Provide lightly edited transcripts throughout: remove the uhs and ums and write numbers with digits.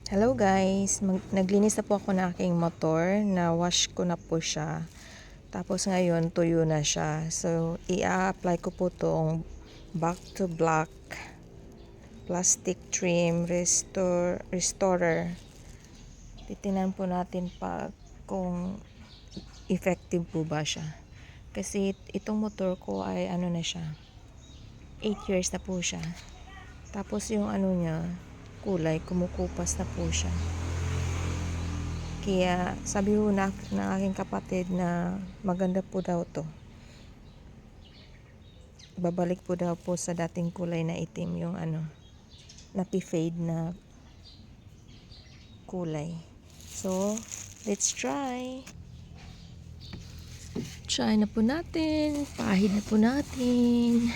Hello guys, naglinis na po ako ng aking motor, na wash ko na po siya. Tapos ngayon tuyo na siya. So i-apply ko po tong back to black plastic trim restorer. Titingnan po natin kung effective po ba siya. Kasi itong motor ko ay ano na siya, 8 years na po siya. Tapos yung ano niya, kulay, kumukupas na po siya. Kaya sabi ko ng aking kapatid na maganda po daw to. Babalik po daw po sa dating kulay na itim, yung ano, napi-fade na kulay. So, let's try. Try na po natin. Pahid na po natin.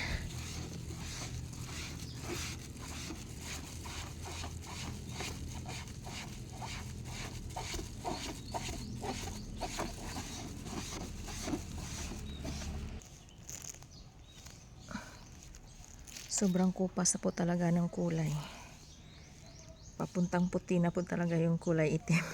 Sobrang kupas na po talaga ng kulay. Papuntang puti na po talaga yung kulay itim.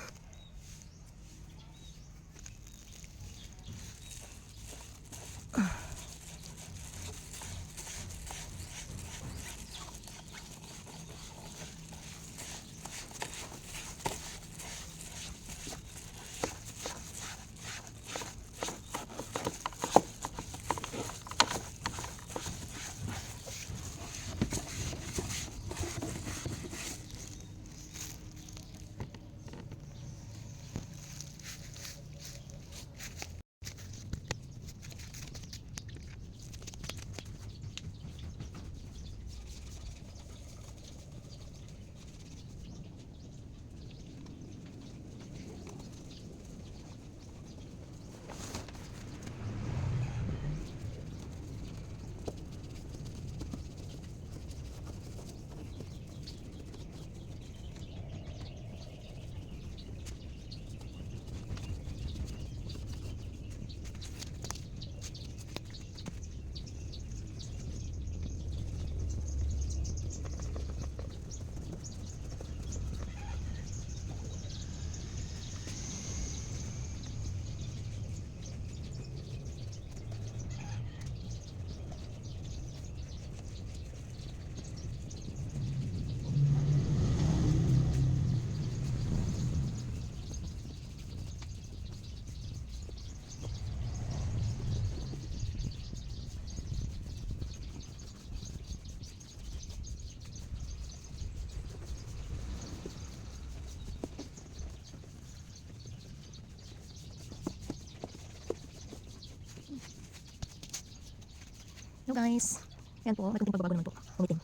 Hello guys. Yan po, may kunting pagbabago naman po. Umitim.